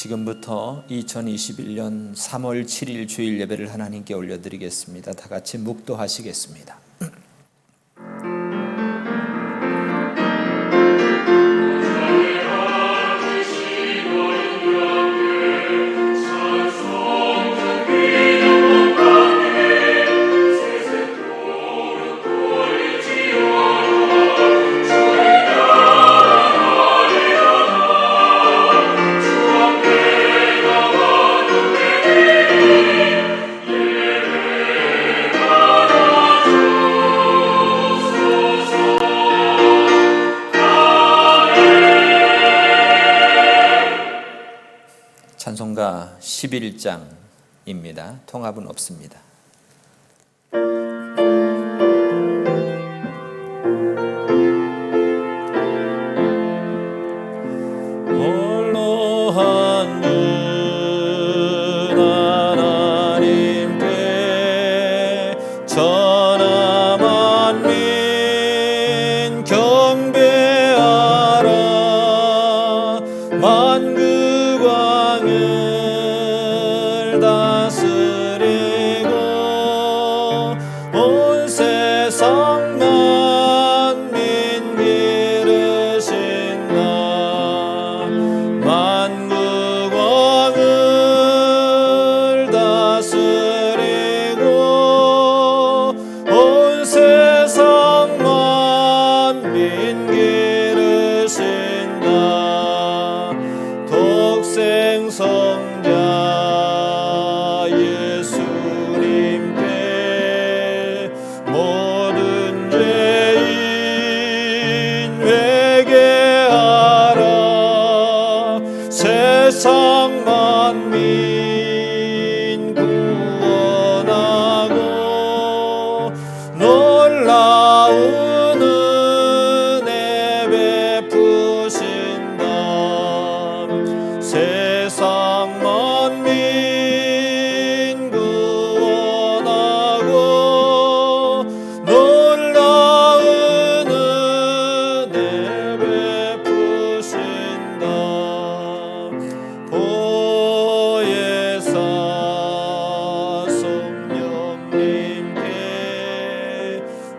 지금부터 2021년 3월 7일 주일 예배를 하나님께 올려드리겠습니다. 다 같이 묵도하시겠습니다. 찬송가 11장입니다. 통합은 없습니다. 홀로 한 분 하나님께 전하 만민 경배하라. 만국 왕을 다스리고 온 세상 만민 기르신다. 만국 왕을 다스리고 온 세상 만민 기르신다. 독생성자 예수님께 모든 죄인 회개하라. 세상 만민 구원하고 놀라운 은혜 베푸신다. 세상 만민 구원하고 놀라운 은혜 베푸신다. 보혜사 성령님께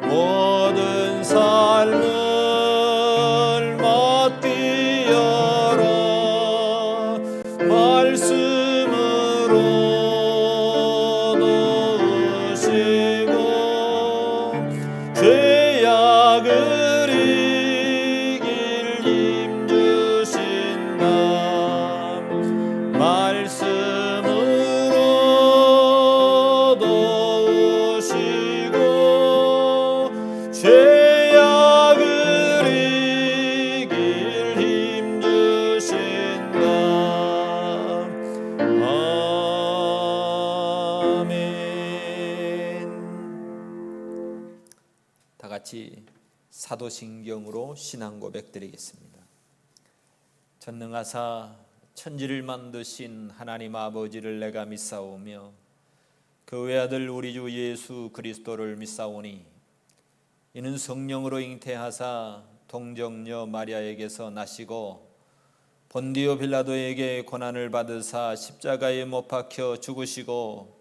모든 삶을 맡기어라. 말씀으로 놓으시고 죄악을 이길 힘 주신다. 말씀으로 놓으시고 죄악을 이길 힘 주신다. 다 같이 사도신경으로 신앙 고백 드리겠습니다. 전능하사 천지를 만드신 하나님 아버지를 내가 믿사오며 그 외아들 우리 주 예수 그리스도를 믿사오니 이는 성령으로 잉태하사 동정녀 마리아에게서 나시고 본디오 빌라도에게 고난을 받으사 십자가에 못 박혀 죽으시고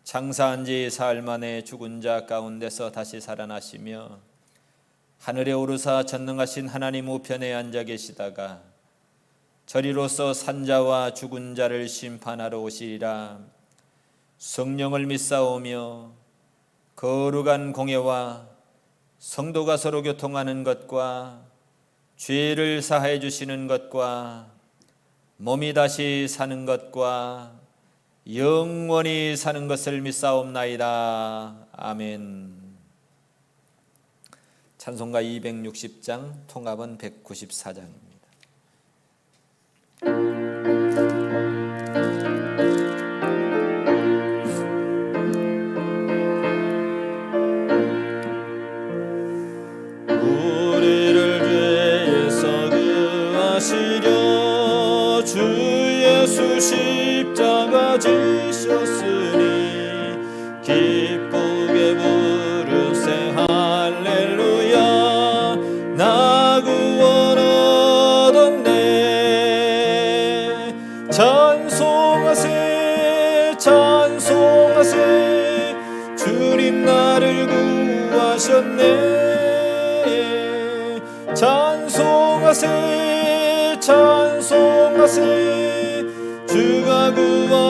장사한 지 사흘 만에 죽은 자 가운데서 다시 살아나시며 하늘에 오르사 전능하신 하나님 우편에 앉아 계시다가 저리로서 산자와 죽은 자를 심판하러 오시리라. 성령을 믿사오며 거룩한 공예와 성도가 서로 교통하는 것과 죄를 사하여 주시는 것과 몸이 다시 사는 것과 영원히 사는 것을 믿사옵나이다. 아멘. 찬송가 260장, 통합은 194장입니다. 우리를 죄에서 구하시려 주 예수 십자가 지셨으니 기쁘게 부르세 할렐루야. 나 구원 얻었네. 찬송하세 찬송하세 주님 나를 구하셨네. 찬송하세 찬송하세 주가 구원하셨네.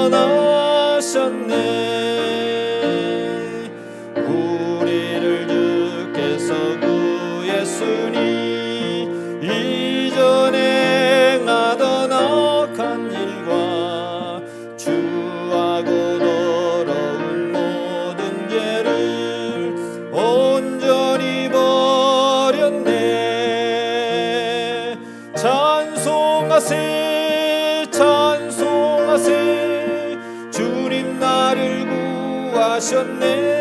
우리를 주께서 구했으니 이전에 행하던 악한 일과 주하고 더러운 모든 죄를 온전히 버렸네. 찬송하세 찬송하세 주님 나를 구하셨네.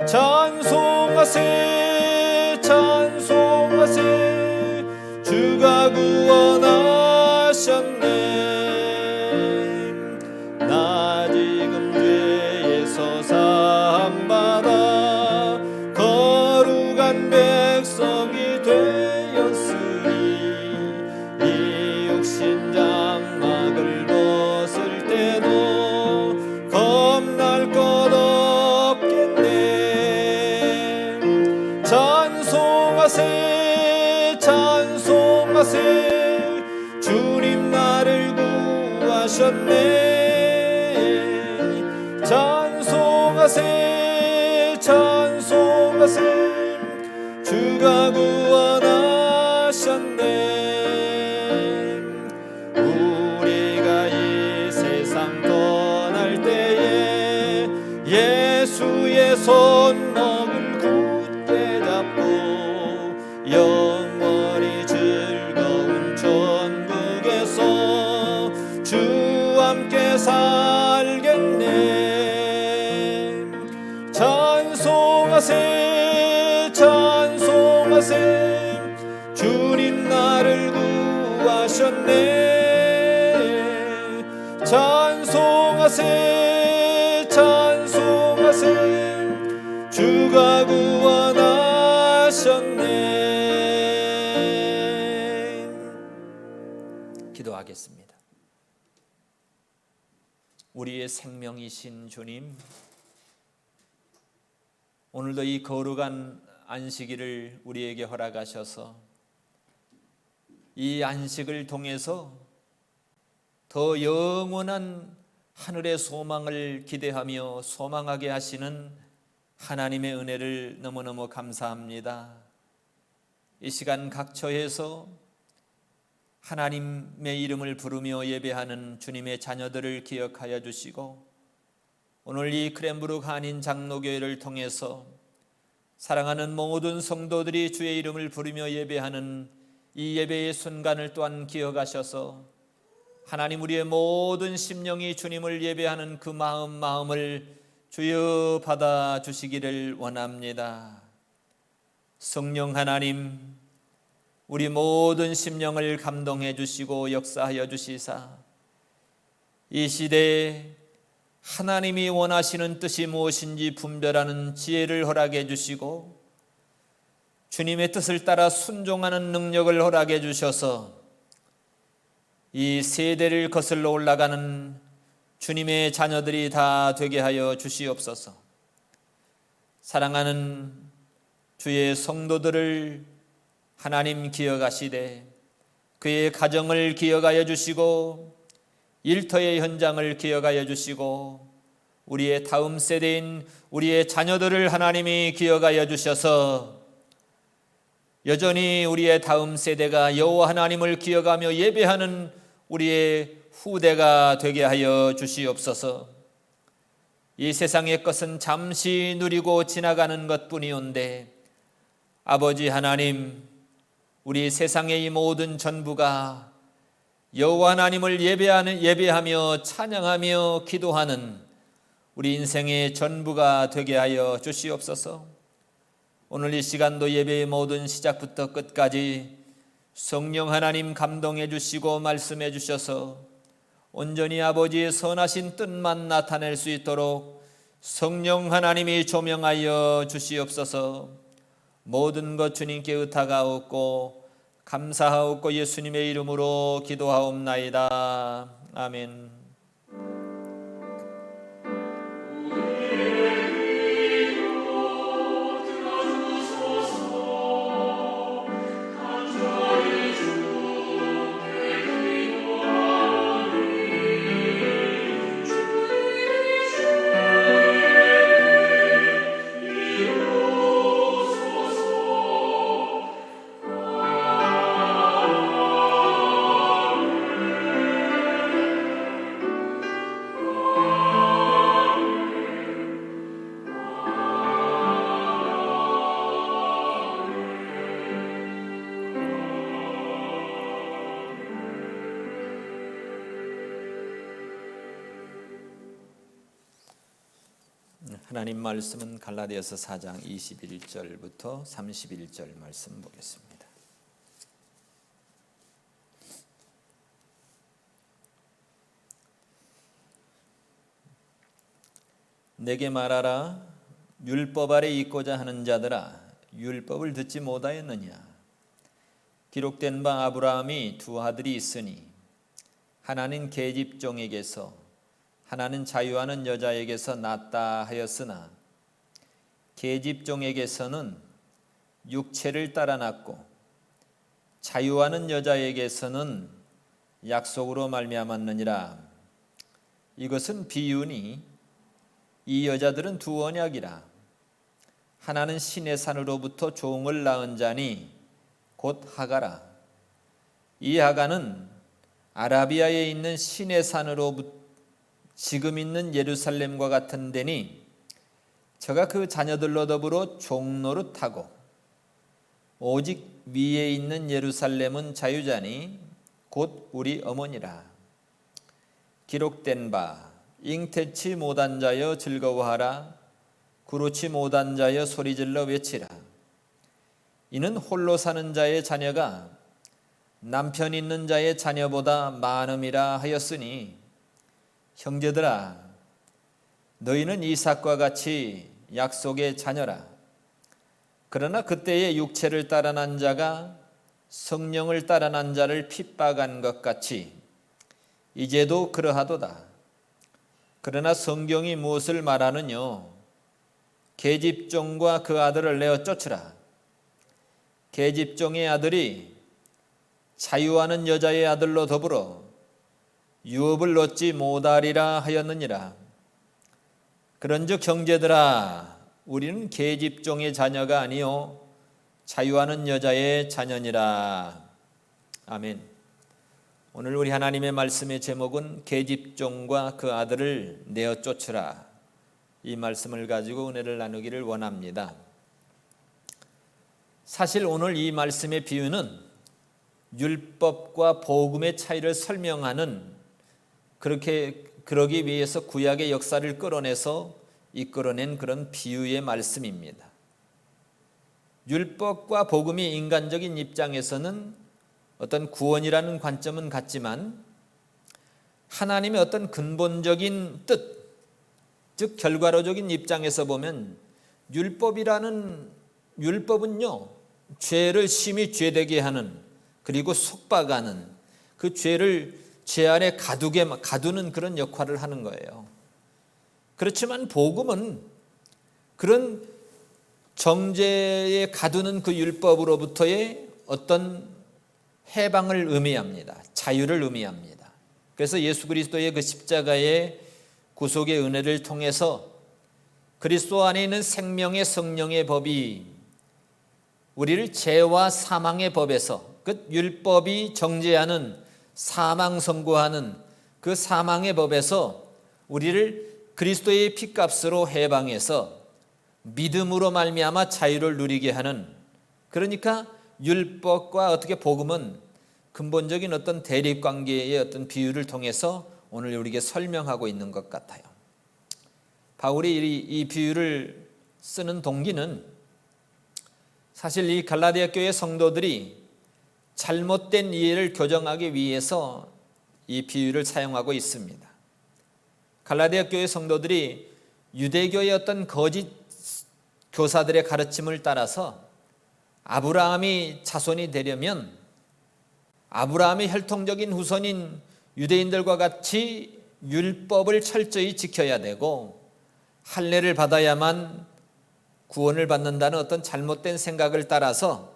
찬송하세 찬송하세 주가 구원하셨네. 나 지금 죄에서 사함받아 거룩한 백성이 되었으니 이 육신 장막을 벗을 때도 겁날 것 없겠네. 찬송하세 찬송하세 주님 나를 구하셨네. 찬송하세 찬송하세 주가 구원하셨네. 우리가 이 세상 떠날 때에 예수의 손목을 굳게 잡고 영원히 즐거운 천국에서 주와 함께 살겠네. 찬송하세 찬송하세 주님 나를 구하셨네. 찬송하세 찬송하세 주가 구원하셨네. 기도하겠습니다. 우리의 생명이신 주님, 오늘도 이 거룩한 안식일을 우리에게 허락하셔서 이 안식을 통해서 더 영원한 하늘의 소망을 기대하며 소망하게 하시는 하나님의 은혜를 너무너무 감사합니다. 이 시간 각처에서 하나님의 이름을 부르며 예배하는 주님의 자녀들을 기억하여 주시고, 오늘 이 크랜브룩 한인 장로교회를 통해서 사랑하는 모든 성도들이 주의 이름을 부르며 예배하는 이 예배의 순간을 또한 기억하셔서 하나님, 우리의 모든 심령이 주님을 예배하는 그 마음을 주여 받아 주시기를 원합니다. 성령 하나님, 우리 모든 심령을 감동해 주시고 역사하여 주시사 이 시대에 하나님이 원하시는 뜻이 무엇인지 분별하는 지혜를 허락해 주시고 주님의 뜻을 따라 순종하는 능력을 허락해 주셔서 이 세대를 거슬러 올라가는 주님의 자녀들이 다 되게 하여 주시옵소서. 사랑하는 주의 성도들을 하나님 기억하시되 그의 가정을 기억하여 주시고 일터의 현장을 기억하여 주시고 우리의 다음 세대인 우리의 자녀들을 하나님이 기억하여 주셔서 여전히 우리의 다음 세대가 여호와 하나님을 기억하며 예배하는 우리의 후대가 되게 하여 주시옵소서. 이 세상의 것은 잠시 누리고 지나가는 것뿐이온데 아버지 하나님, 우리 세상의 이 모든 전부가 여호와 하나님을 예배하며 찬양하며 기도하는 우리 인생의 전부가 되게 하여 주시옵소서. 오늘 이 시간도 예배의 모든 시작부터 끝까지 성령 하나님 감동해 주시고 말씀해 주셔서 온전히 아버지의 선하신 뜻만 나타낼 수 있도록 성령 하나님이 조명하여 주시옵소서. 모든 것 주님께 의탁하옵고 감사하옵고 예수님의 이름으로 기도하옵나이다. 아멘. 하나님 말씀은 갈라디아서 4장 21절부터 31절 말씀 보겠습니다. 내게 말하라. 율법 아래 있고자 하는 자들아, 율법을 듣지 못하였느냐? 기록된 바 아브라함이 두 아들이 있으니 하나는 계집종에게서 하나는 자유하는 여자에게서 낳았다 하였으나 계집종에게서는 육체를 따라 낳고 자유하는 여자에게서는 약속으로 말미암았느니라. 이것은 비유니 이 여자들은 두 언약이라. 하나는 신의 산으로부터 종을 낳은 자니 곧 하가라. 이 하가는 아라비아에 있는 신의 산으로부터 지금 있는 예루살렘과 같은 데니 저가 그 자녀들로 더불어 종노릇하고 오직 위에 있는 예루살렘은 자유자니 곧 우리 어머니라. 기록된 바 잉태치 못한 자여 즐거워하라. 구루치 못한 자여 소리질러 외치라. 이는 홀로 사는 자의 자녀가 남편 있는 자의 자녀보다 많음이라 하였으니 형제들아, 너희는 이삭과 같이 약속의 자녀라. 그러나 그때의 육체를 따라 난 자가 성령을 따라 난 자를 핍박한 것 같이 이제도 그러하도다. 그러나 성경이 무엇을 말하느뇨? 계집종과 그 아들을 내어 쫓으라. 계집종의 아들이 자유하는 여자의 아들로 더불어 유업을 얻지 못하리라 하였느니라. 그런즉 형제들아, 우리는 계집종의 자녀가 아니요 자유하는 여자의 자녀니라. 아멘. 오늘 우리 하나님의 말씀의 제목은 계집종과 그 아들을 내어 쫓으라. 이 말씀을 가지고 은혜를 나누기를 원합니다. 사실 오늘 이 말씀의 비유는 율법과 복음의 차이를 설명하는, 그러기 위해서 구약의 역사를 끌어내서 이끌어낸 그런 비유의 말씀입니다. 율법과 복음이 인간적인 입장에서는 어떤 구원이라는 관점은 같지만 하나님의 어떤 근본적인 뜻, 즉 결과론적인 입장에서 보면 율법은요 죄를 심히 죄되게 하는, 그리고 속박하는, 그 죄를 죄 안에 가두는 그런 역할을 하는 거예요. 그렇지만 복음은 그런 정죄에 가두는 그 율법으로부터의 어떤 해방을 의미합니다. 자유를 의미합니다. 그래서 예수 그리스도의 그 십자가의 구속의 은혜를 통해서 그리스도 안에 있는 생명의 성령의 법이 우리를 죄와 사망의 법에서, 그 율법이 정죄하는, 사망 선고하는 그 사망의 법에서 우리를 그리스도의 피값으로 해방해서 믿음으로 말미암아 자유를 누리게 하는, 그러니까 율법과 어떻게 복음은 근본적인 어떤 대립관계의 어떤 비유를 통해서 오늘 우리에게 설명하고 있는 것 같아요. 바울이 이 비유를 쓰는 동기는 사실 이 갈라디아 교회 성도들이 잘못된 이해를 교정하기 위해서 이 비유를 사용하고 있습니다. 갈라디아 교회 성도들이 유대교의 어떤 거짓 교사들의 가르침을 따라서 아브라함이 자손이 되려면 아브라함의 혈통적인 후손인 유대인들과 같이 율법을 철저히 지켜야 되고 할례를 받아야만 구원을 받는다는 어떤 잘못된 생각을 따라서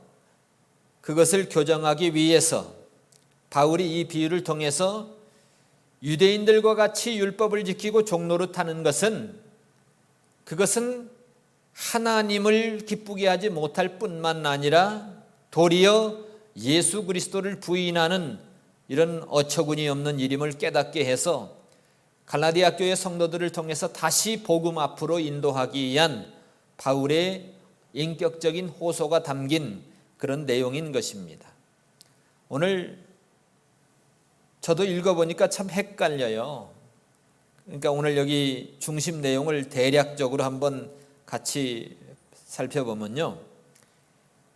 그것을 교정하기 위해서 바울이 이 비유를 통해서 유대인들과 같이 율법을 지키고 종노릇하는 것은 그것은 하나님을 기쁘게 하지 못할 뿐만 아니라 도리어 예수 그리스도를 부인하는 이런 어처구니 없는 일임을 깨닫게 해서 갈라디아 교회 성도들을 통해서 다시 복음 앞으로 인도하기 위한 바울의 인격적인 호소가 담긴 그런 내용인 것입니다. 오늘 저도 읽어보니까 참 헷갈려요. 그러니까 오늘 여기 중심 내용을 대략적으로 한번 같이 살펴보면요,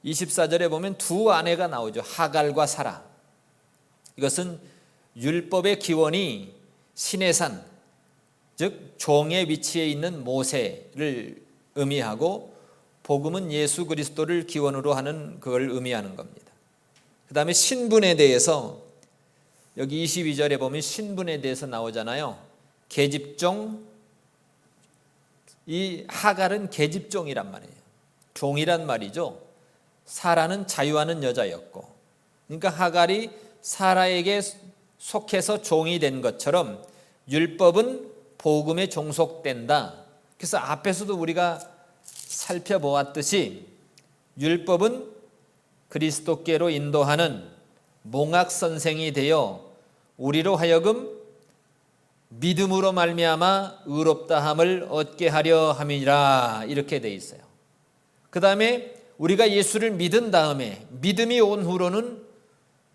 24절에 보면 두 아내가 나오죠. 하갈과 사라. 이것은 율법의 기원이 시내산, 즉 종의 위치에 있는 모세를 의미하고 복음은 예수 그리스도를 기원으로 하는 그걸 의미하는 겁니다. 그 다음에 신분에 대해서 여기 22절에 보면 신분에 대해서 나오잖아요. 계집종, 이 하갈은 계집종이란 말이에요. 종이란 말이죠. 사라는 자유하는 여자였고, 그러니까 하갈이 사라에게 속해서 종이 된 것처럼 율법은 복음에 종속된다. 그래서 앞에서도 우리가 살펴보았듯이 율법은 그리스도께로 인도하는 몽학선생이 되어 우리로 하여금 믿음으로 말미암아 의롭다함을 얻게 하려 함이라, 이렇게 돼 있어요. 그 다음에 우리가 예수를 믿은 다음에 믿음이 온 후로는,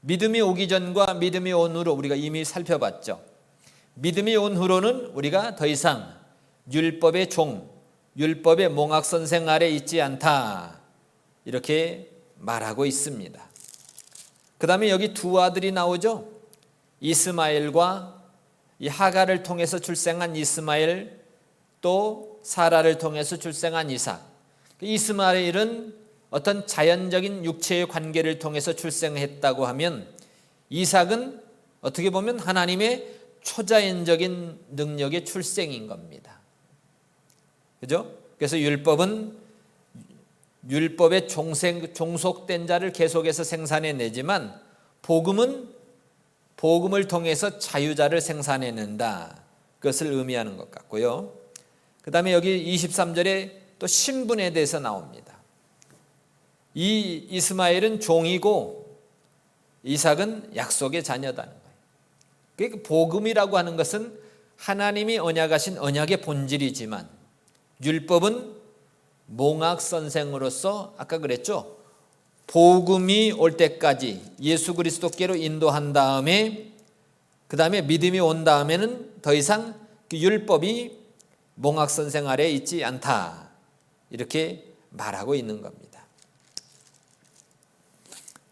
믿음이 오기 전과 믿음이 온 후로 우리가 이미 살펴봤죠. 믿음이 온 후로는 우리가 더 이상 율법의 종, 율법의 몽학선생 아래 있지 않다, 이렇게 말하고 있습니다. 그 다음에 여기 두 아들이 나오죠. 이스마엘과 이 하갈을 통해서 출생한 이스마엘, 또 사라를 통해서 출생한 이삭. 이스마엘은 어떤 자연적인 육체의 관계를 통해서 출생했다고 하면, 이삭은 어떻게 보면 하나님의 초자연적인 능력의 출생인 겁니다. 그죠? 그래서 율법은 율법에 종속된 자를 계속해서 생산해내지만 복음은 복음을 통해서 자유자를 생산해낸다, 그것을 의미하는 것 같고요. 그 다음에 여기 23절에 또 신분에 대해서 나옵니다. 이 이스마엘은 종이고 이삭은 약속의 자녀다는 거예요. 그러니까 복음이라고 하는 것은 하나님이 언약하신 언약의 본질이지만 율법은 몽학선생으로서 아까 그랬죠, 복음이 올 때까지 예수 그리스도께로 인도한 다음에, 그 다음에 믿음이 온 다음에는 더 이상 그 율법이 몽학선생 아래에 있지 않다, 이렇게 말하고 있는 겁니다.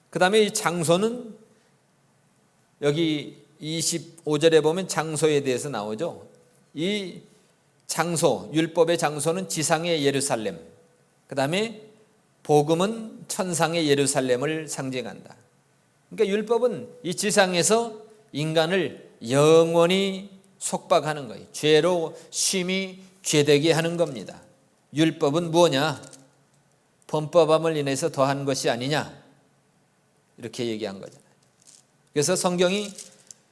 그 다음에 이 장소는 여기 25절에 보면 장소에 대해서 나오죠. 이 장소, 율법의 장소는 지상의 예루살렘, 그 다음에 복음은 천상의 예루살렘을 상징한다. 그러니까 율법은 이 지상에서 인간을 영원히 속박하는 거예요. 죄로 심히 죄되게 하는 겁니다. 율법은 무엇냐? 범법함을 인해서 더한 것이 아니냐, 이렇게 얘기한 거잖아요. 그래서 성경이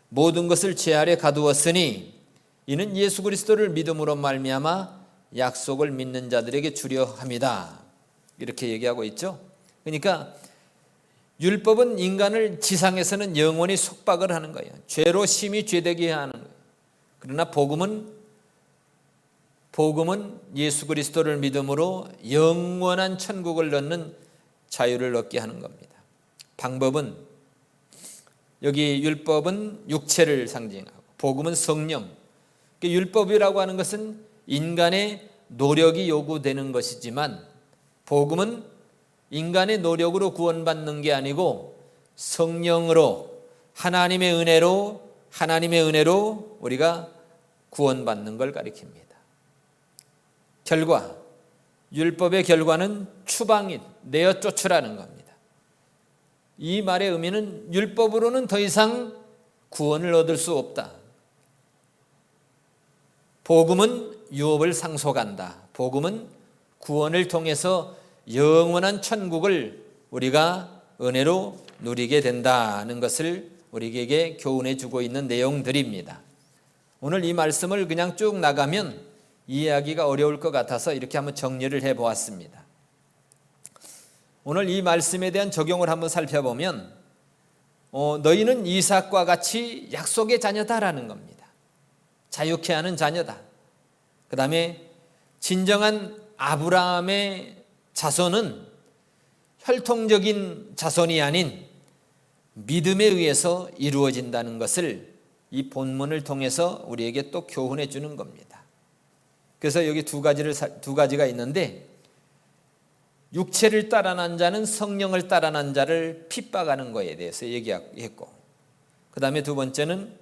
모든 것을 죄 아래 가두었으니 이는 예수 그리스도를 믿음으로 말미암아 약속을 믿는 자들에게 주려 함이다, 이렇게 얘기하고 있죠. 그러니까 율법은 인간을 지상에서는 영원히 속박을 하는 거예요. 죄로 심히 죄되게 하는 거예요. 그러나 복음은 예수 그리스도를 믿음으로 영원한 천국을 얻는 자유를 얻게 하는 겁니다. 방법은 여기 율법은 육체를 상징하고 복음은 성령. 율법이라고 하는 것은 인간의 노력이 요구되는 것이지만 복음은 인간의 노력으로 구원받는 게 아니고 성령으로 하나님의 은혜로 우리가 구원받는 걸 가리킵니다. 결과, 율법의 결과는 추방인, 내어 쫓으라는 겁니다. 이 말의 의미는 율법으로는 더 이상 구원을 얻을 수 없다. 복음은 유업을 상속한다. 복음은 구원을 통해서 영원한 천국을 우리가 은혜로 누리게 된다는 것을 우리에게 교훈해 주고 있는 내용들입니다. 오늘 이 말씀을 그냥 쭉 나가면 이해하기가 어려울 것 같아서 이렇게 한번 정리를 해 보았습니다. 오늘 이 말씀에 대한 적용을 한번 살펴보면 너희는 이삭과 같이 약속의 자녀다라는 겁니다. 자유케 하는 자녀다. 그 다음에 진정한 아브라함의 자손은 혈통적인 자손이 아닌 믿음에 의해서 이루어진다는 것을 이 본문을 통해서 우리에게 또 교훈해 주는 겁니다. 그래서 여기 두 가지가 있는데, 육체를 따라 난 자는 성령을 따라 난 자를 핍박하는 것에 대해서 얘기했고, 그 다음에 두 번째는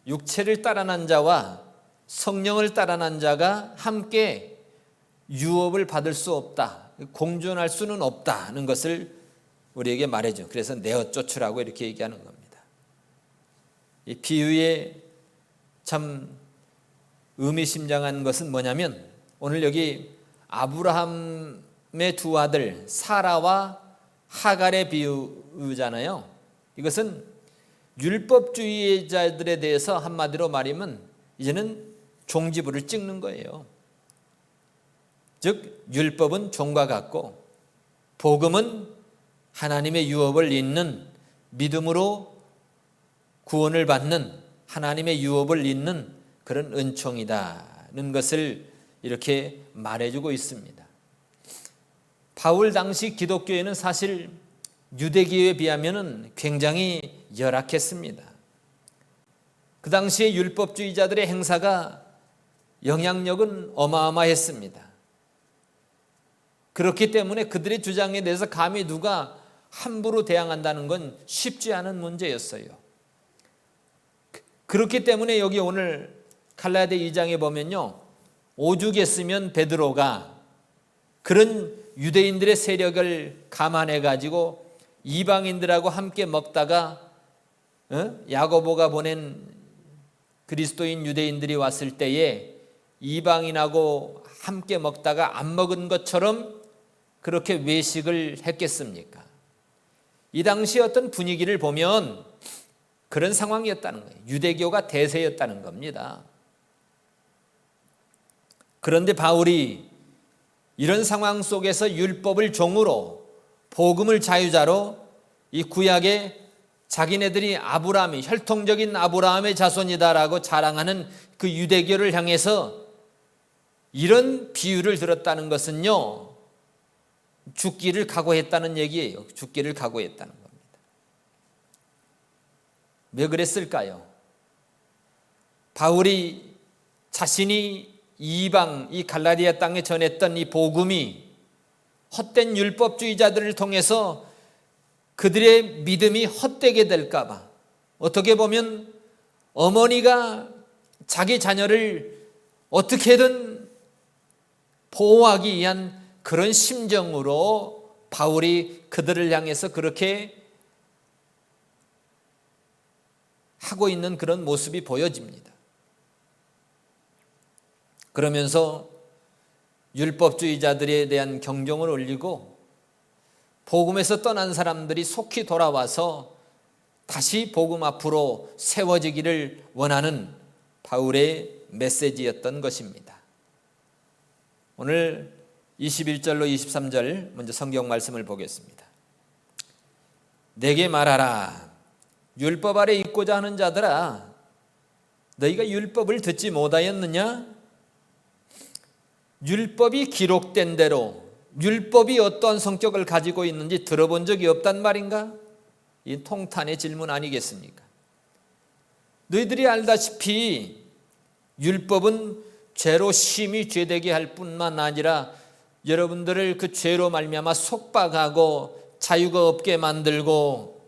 육체를 따라 난 자와 성령을 따라 난 자가 함께 유업을 받을 수 없다, 공존할 수는 없다는 것을 우리에게 말해줘. 그래서 내어 쫓으라고 이렇게 얘기하는 겁니다. 이 비유에 참 의미심장한 것은 뭐냐면, 오늘 여기 아브라함의 두 아들 사라와 하갈의 비유잖아요. 이것은 율법주의자들에 대해서 한마디로 말하면 이제는 종지부를 찍는 거예요. 즉 율법은 종과 같고 복음은 하나님의 유업을 잇는, 믿음으로 구원을 받는 하나님의 유업을 잇는 그런 은총이다는 것을 이렇게 말해주고 있습니다. 바울 당시 기독교회는 사실 유대교에 비하면 굉장히 열악했습니다. 그 당시에 율법주의자들의 행사가 영향력은 어마어마했습니다. 그렇기 때문에 그들의 주장에 대해서 감히 누가 함부로 대항한다는 건 쉽지 않은 문제였어요. 그렇기 때문에 여기 오늘 갈라디아 2장에 보면요, 오죽했으면 베드로가 그런 유대인들의 세력을 감안해 가지고 이방인들하고 함께 먹다가 야고보가 보낸 그리스도인 유대인들이 왔을 때에 이방인하고 함께 먹다가 안 먹은 것처럼 그렇게 외식을 했겠습니까? 이 당시 어떤 분위기를 보면 그런 상황이었다는 거예요. 유대교가 대세였다는 겁니다. 그런데 바울이 이런 상황 속에서 율법을 종으로, 복음을 자유자로 이 구약에 자기네들이 아브라함이 혈통적인 아브라함의 자손이다라고 자랑하는 그 유대교를 향해서 이런 비유를 들었다는 것은요, 죽기를 각오했다는 얘기예요. 죽기를 각오했다는 겁니다. 왜 그랬을까요? 바울이 자신이 이방, 이 갈라디아 땅에 전했던 이 복음이 헛된 율법주의자들을 통해서 그들의 믿음이 헛되게 될까 봐, 어떻게 보면 어머니가 자기 자녀를 어떻게든 보호하기 위한 그런 심정으로 바울이 그들을 향해서 그렇게 하고 있는 그런 모습이 보여집니다. 그러면서 율법주의자들에 대한 경종을 울리고 복음에서 떠난 사람들이 속히 돌아와서 다시 복음 앞으로 세워지기를 원하는 바울의 메시지였던 것입니다. 오늘 21절로 23절 먼저 성경 말씀을 보겠습니다. 내게 말하라. 율법 아래 있고자 하는 자들아, 너희가 율법을 듣지 못하였느냐? 율법이 기록된 대로 율법이 어떠한 성격을 가지고 있는지 들어본 적이 없단 말인가? 이 통탄의 질문 아니겠습니까? 너희들이 알다시피 율법은 죄로 심히 죄되게 할 뿐만 아니라 여러분들을 그 죄로 말미암아 속박하고 자유가 없게 만들고,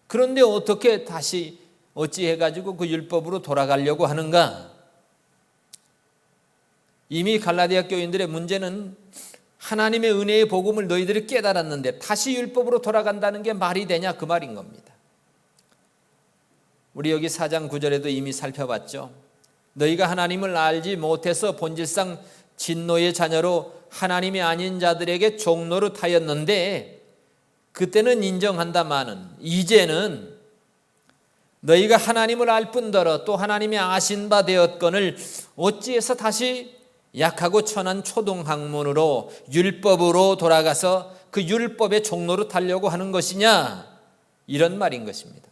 그런데 어떻게 다시 어찌해가지고 그 율법으로 돌아가려고 하는가? 이미 갈라디아 교인들의 문제는 하나님의 은혜의 복음을 너희들이 깨달았는데 다시 율법으로 돌아간다는 게 말이 되냐, 그 말인 겁니다. 우리 여기 4장 9절에도 이미 살펴봤죠. 너희가 하나님을 알지 못해서 본질상 진노의 자녀로 하나님이 아닌 자들에게 종노릇하였는데, 그때는 인정한다마는 이제는 너희가 하나님을 알 뿐더러 또 하나님이 아신 바 되었거늘 어찌해서 다시 약하고 천한 초등학문으로 율법으로 돌아가서 그 율법의 종노릇하려고 하는 것이냐, 이런 말인 것입니다.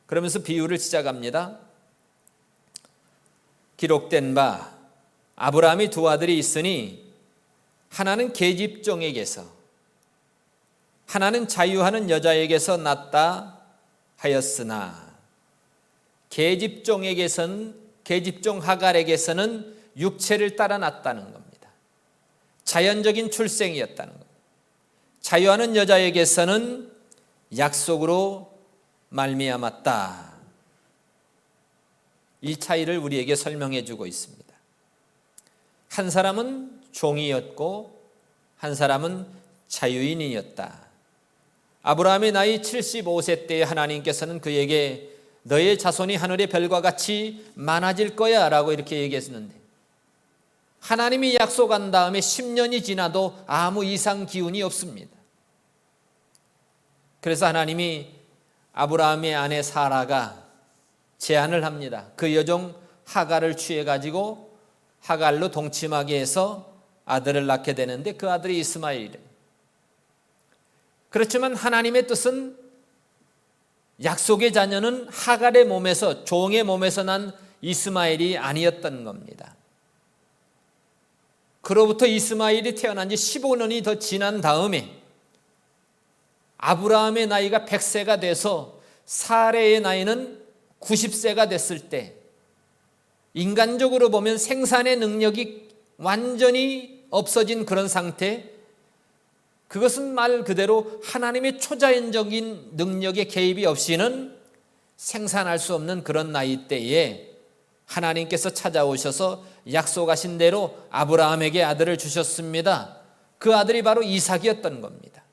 그러면서 비유를 시작합니다. 기록된 바 아브라함이 두 아들이 있으니 하나는 계집종에게서 하나는 자유하는 여자에게서 났다 하였으나 계집종에게선 계집종 하갈에게서는 육체를 따라 났다는 겁니다. 자연적인 출생이었다는 겁니다. 자유하는 여자에게서는 약속으로 말미암았다. 이 차이를 우리에게 설명해 주고 있습니다. 한 사람은 종이었고 한 사람은 자유인이었다. 아브라함의 나이 75세 때에 하나님께서는 그에게 너의 자손이 하늘의 별과 같이 많아질 거야 라고 이렇게 얘기했는데, 하나님이 약속한 다음에 10년이 지나도 아무 이상 기운이 없습니다. 그래서 하나님이 아브라함의 아내 사라가 제안을 합니다. 그 여종 하갈을 취해가지고 하갈로 동침하게 해서 아들을 낳게 되는데 그 아들이 이스마엘이래요. 그렇지만 하나님의 뜻은 약속의 자녀는 하갈의 몸에서, 종의 몸에서 난 이스마엘이 아니었던 겁니다. 그로부터 이스마엘이 태어난 지 15년이 더 지난 다음에 아브라함의 나이가 100세가 돼서 사레의 나이는 90세가 됐을 때, 인간적으로 보면 생산의 능력이 완전히 없어진 그런 상태, 그것은 말 그대로 하나님의 초자연적인 능력의 개입이 없이는 생산할 수 없는 그런 나이 때에 하나님께서 찾아오셔서 약속하신 대로 아브라함에게 아들을 주셨습니다. 그 아들이 바로 이삭이었던 겁니다.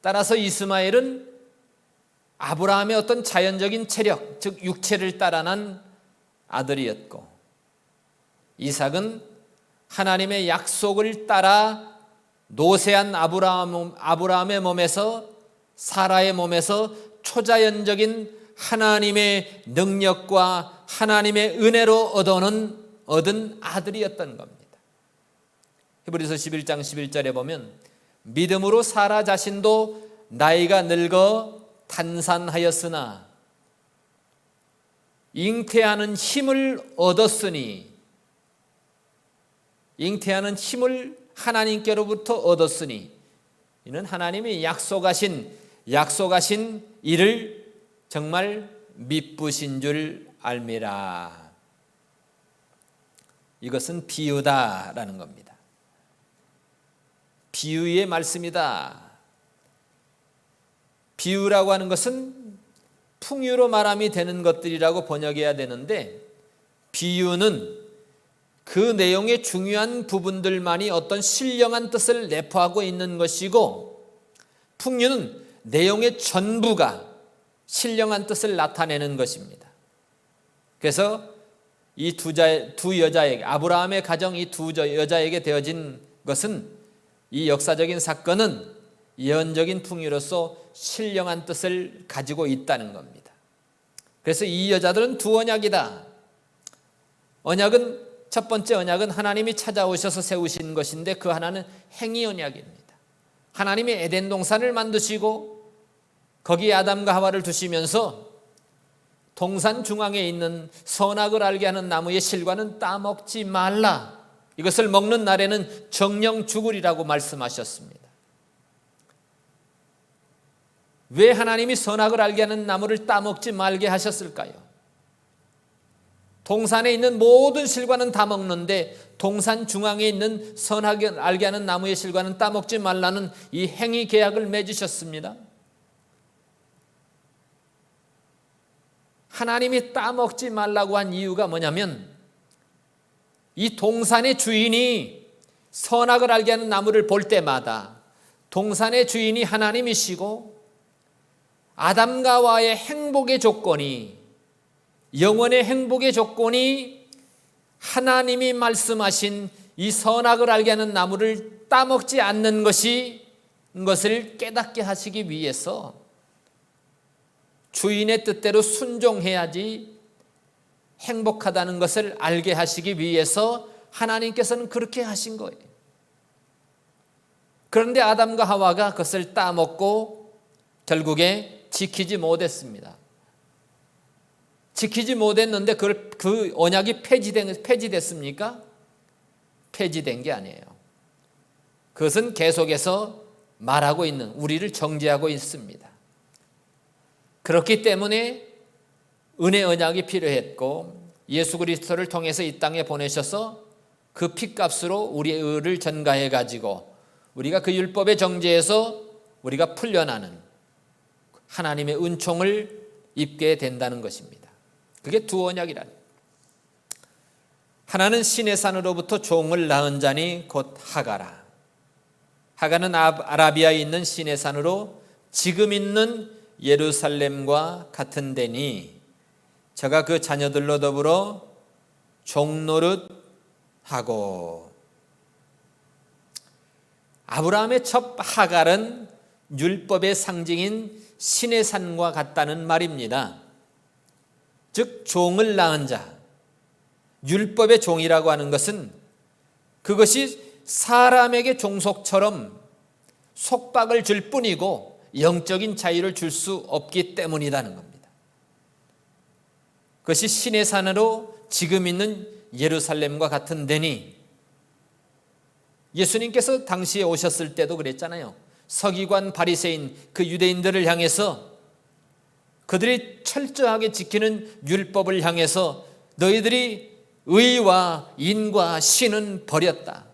따라서 이스마엘은 아브라함의 어떤 자연적인 체력, 즉 육체를 따라 난 아들이었고, 이삭은 하나님의 약속을 따라 노쇠한 아브라함의 몸에서, 사라의 몸에서 초자연적인 하나님의 능력과 하나님의 은혜로 얻은 아들이었던 겁니다. 히브리서 11장 11절에 보면 믿음으로 사라 자신도 나이가 늙어 탄산하였으나 잉태하는 힘을 얻었으니, 잉태하는 힘을 하나님께로부터 얻었으니, 이는 하나님이 약속하신 일을 정말 미쁘신 줄 알미라. 이것은 비유다라는 겁니다. 비유의 말씀이다. 비유라고 하는 것은 풍유로 말함이 되는 것들이라고 번역해야 되는데, 비유는 그 내용의 중요한 부분들만이 어떤 신령한 뜻을 내포하고 있는 것이고, 풍유는 내용의 전부가 신령한 뜻을 나타내는 것입니다. 그래서 이 두 여자에게, 아브라함의 가정 이 두 여자에게 되어진 것은, 이 역사적인 사건은 예언적인 풍유로서 신령한 뜻을 가지고 있다는 겁니다. 그래서 이 여자들은 두 언약이다. 언약은, 첫 번째 언약은 하나님이 찾아오셔서 세우신 것인데 그 하나는 행위 언약입니다. 하나님이 에덴 동산을 만드시고 거기에 아담과 하와를 두시면서 동산 중앙에 있는 선악을 알게 하는 나무의 실과는 따먹지 말라. 이것을 먹는 날에는 정령 죽으리라고 말씀하셨습니다. 왜 하나님이 선악을 알게 하는 나무를 따먹지 말게 하셨을까요? 동산에 있는 모든 실과는 다 먹는데 동산 중앙에 있는 선악을 알게 하는 나무의 실과는 따먹지 말라는 이 행위 계약을 맺으셨습니다. 하나님이 따먹지 말라고 한 이유가 뭐냐면, 이 동산의 주인이 선악을 알게 하는 나무를 볼 때마다 동산의 주인이 하나님이시고 아담과 하와의 행복의 조건이, 영원의 행복의 조건이 하나님이 말씀하신 이 선악을 알게 하는 나무를 따먹지 않는 것을 깨닫게 하시기 위해서 주인의 뜻대로 순종해야지 행복하다는 것을 알게 하시기 위해서 하나님께서는 그렇게 하신 거예요. 그런데 아담과 하와가 그것을 따먹고 결국에 지키지 못했습니다. 지키지 못했는데 그 언약이 폐지됐습니까? 폐지된 게 아니에요. 그것은 계속해서 말하고 있는, 우리를 정죄하고 있습니다. 그렇기 때문에 은혜 언약이 필요했고 예수 그리스도를 통해서 이 땅에 보내셔서 그 피값으로 우리의 의를 전가해 가지고 우리가 그 율법의 정죄에서 우리가 풀려나는 하나님의 은총을 입게 된다는 것입니다. 그게 두 언약이라니. 하나는 신의 산으로부터 종을 낳은 자니 곧 하가라. 하가는 아라비아에 있는 신의 산으로 지금 있는 예루살렘과 같은 데니 저가 그 자녀들로 더불어 종노릇하고. 아브라함의 첫 하갈은 율법의 상징인 신의 산과 같다는 말입니다. 즉 종을 낳은 자, 율법의 종이라고 하는 것은 그것이 사람에게 종속처럼 속박을 줄 뿐이고 영적인 자유를 줄 수 없기 때문이라는 겁니다. 그것이 신의 산으로 지금 있는 예루살렘과 같은 데니, 예수님께서 당시에 오셨을 때도 그랬잖아요. 서기관 바리새인 그 유대인들을 향해서, 그들이 철저하게 지키는 율법을 향해서 너희들이 의와 인과 신은 버렸다.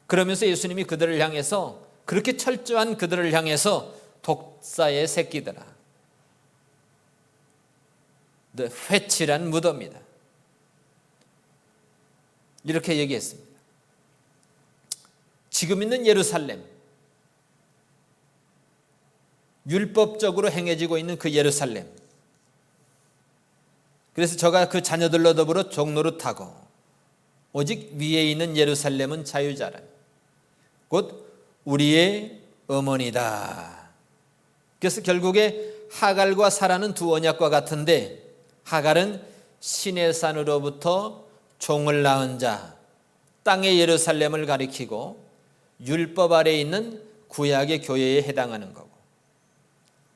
그러면서 예수님이 그들을 향해서, 그렇게 철저한 그들을 향해서 독사의 새끼들아, 너 회칠한 무덤이다, 이렇게 얘기했습니다. 지금 있는 예루살렘, 율법적으로 행해지고 있는 그 예루살렘, 그래서 저가 그 자녀들로 더불어 종노릇하고 오직 위에 있는 예루살렘은 자유자라, 곧 우리의 어머니다. 그래서 결국에 하갈과 사라는 두 언약과 같은데, 하갈은 신의 산으로부터 종을 낳은 자, 땅의 예루살렘을 가리키고 율법 아래에 있는 구약의 교회에 해당하는 거고,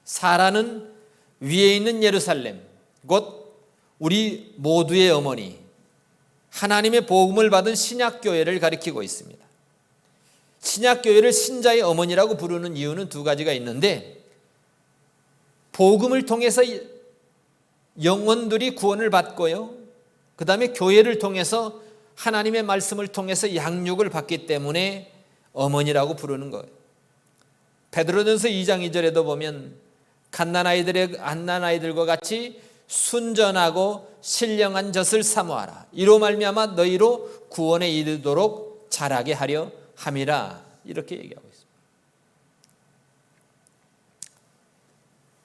사라는 위에 있는 예루살렘, 곧 우리 모두의 어머니, 하나님의 복음을 받은 신약교회를 가리키고 있습니다. 신약교회를 신자의 어머니라고 부르는 이유는 두 가지가 있는데, 복음을 통해서 영혼들이 구원을 받고요, 그 다음에 교회를 통해서 하나님의 말씀을 통해서 양육을 받기 때문에 어머니라고 부르는 거예요. 베드로전서 2장 2절에도 보면 갓난아이들과 같이 순전하고 신령한 젖을 사모하라, 이로 말미암아 너희로 구원에 이르도록 자라게 하려 함이라, 이렇게 얘기하고 있습니다.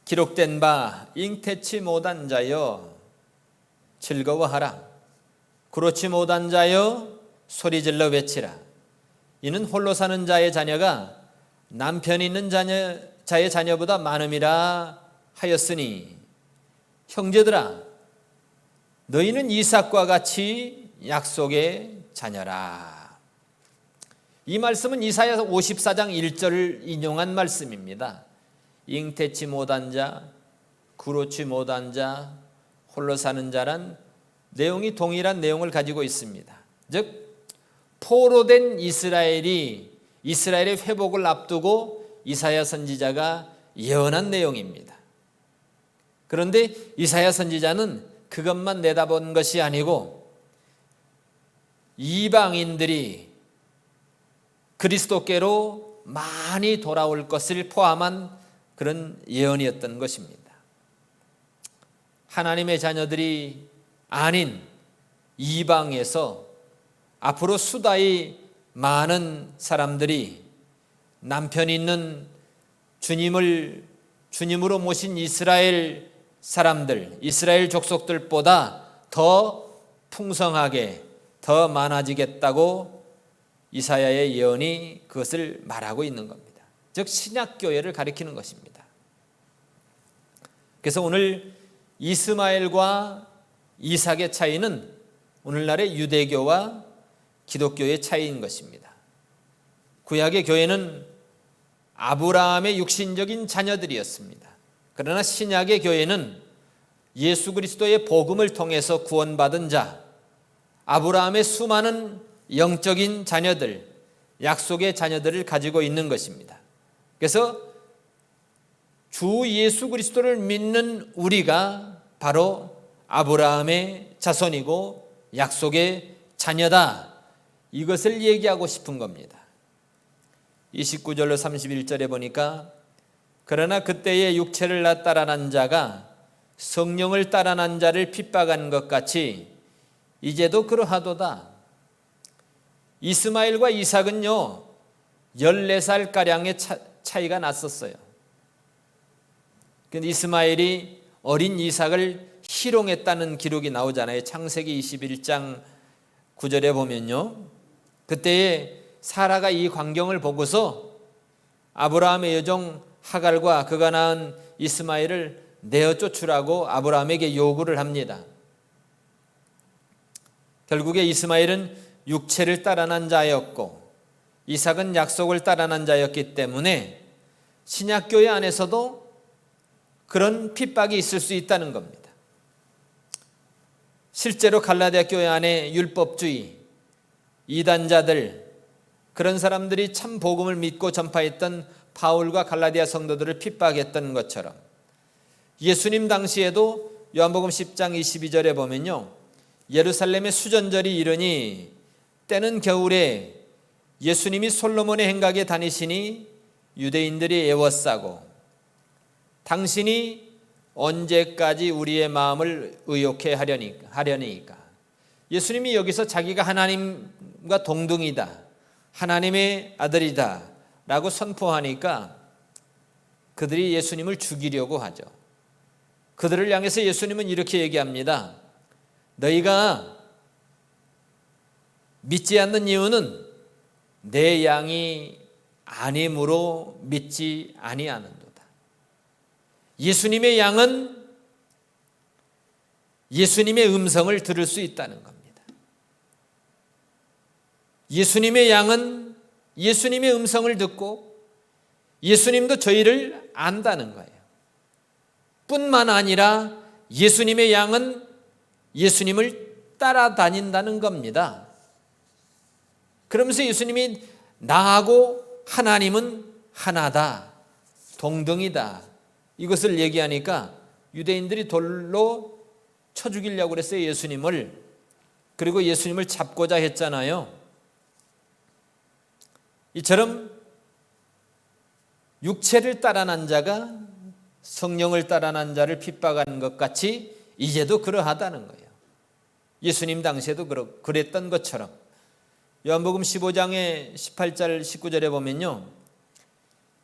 기록된 바 잉태치 못한 자여 즐거워하라, 그렇지 못한 자여 소리질러 외치라. 이는 홀로 사는 자의 자녀가 남편이 있는 자의 자녀보다 많음이라 하였으니, 형제들아 너희는 이삭과 같이 약속의 자녀라. 이 말씀은 이사야 54장 1절을 인용한 말씀입니다. 잉태치 못한 자, 그렇지 못한 자, 홀로 사는 자란 내용이 동일한 내용을 가지고 있습니다. 즉 포로된 이스라엘의 회복을 앞두고 이사야 선지자가 예언한 내용입니다. 그런데 이사야 선지자는 그것만 내다본 것이 아니고 이방인들이 그리스도께로 많이 돌아올 것을 포함한 그런 예언이었던 것입니다. 하나님의 자녀들이 아닌 이방에서 앞으로 수다이 많은 사람들이 남편 있는 주님으로 모신 이스라엘 사람들, 이스라엘 족속들보다 더 풍성하게 더 많아지겠다고 이사야의 예언이 그것을 말하고 있는 겁니다. 즉 신약교회를 가리키는 것입니다. 그래서 오늘 이스마엘과 이삭의 차이는 오늘날의 유대교와 기독교의 차이인 것입니다. 구약의 교회는 아브라함의 육신적인 자녀들이었습니다. 그러나 신약의 교회는 예수 그리스도의 복음을 통해서 구원받은 자, 아브라함의 수많은 영적인 자녀들, 약속의 자녀들을 가지고 있는 것입니다. 그래서 주 예수 그리스도를 믿는 우리가 바로 아브라함의 자손이고 약속의 자녀다. 이것을 얘기하고 싶은 겁니다. 29절로 31절에 보니까 그러나 그때의 육체를 따라 난 자가 성령을 따라 난 자를 핍박한 것 같이 이제도 그러하도다. 이스마엘과 이삭은요 14살가량의 차이가 났었어요. 근데 이스마엘이 어린 이삭을 희롱했다는 기록이 나오잖아요. 창세기 21장 9절에 보면요. 그때에 사라가 이 광경을 보고서 아브라함의 여종 하갈과 그가 낳은 이스마엘을 내어 쫓으라고 아브라함에게 요구를 합니다. 결국에 이스마엘은 육체를 따라 난 자였고 이삭은 약속을 따라 난 자였기 때문에 신약교회 안에서도 그런 핍박이 있을 수 있다는 겁니다. 실제로 갈라디아 교회 안에 율법주의, 이단자들, 그런 사람들이 참 복음을 믿고 전파했던 바울과 갈라디아 성도들을 핍박했던 것처럼 예수님 당시에도 요한복음 10장 22절에 보면요, 예루살렘의 수전절이 이르니 때는 겨울에 예수님이 솔로몬의 행각에 다니시니 유대인들이 애워싸고 당신이 언제까지 우리의 마음을 의욕해 하려니까. 예수님이 여기서 자기가 하나님과 동등이다, 하나님의 아들이다 라고 선포하니까 그들이 예수님을 죽이려고 하죠. 그들을 향해서 예수님은 이렇게 얘기합니다. 너희가 믿지 않는 이유는 내 양이 아님으로 믿지 아니하는도다. 예수님의 양은 예수님의 음성을 들을 수 있다는 겁니다. 예수님의 양은 예수님의 음성을 듣고 예수님도 저희를 안다는 거예요. 뿐만 아니라 예수님의 양은 예수님을 따라다닌다는 겁니다. 그러면서 예수님이 나하고 하나님은 하나다, 동등이다, 이것을 얘기하니까 유대인들이 돌로 쳐 죽이려고 그랬어요, 예수님을. 그리고 예수님을 잡고자 했잖아요. 이처럼 육체를 따라 난 자가 성령을 따라 난 자를 핍박하는 것 같이 이제도 그러하다는 거예요. 예수님 당시에도 그랬던 것처럼. 요한복음 15장의 18절 19절에 보면요,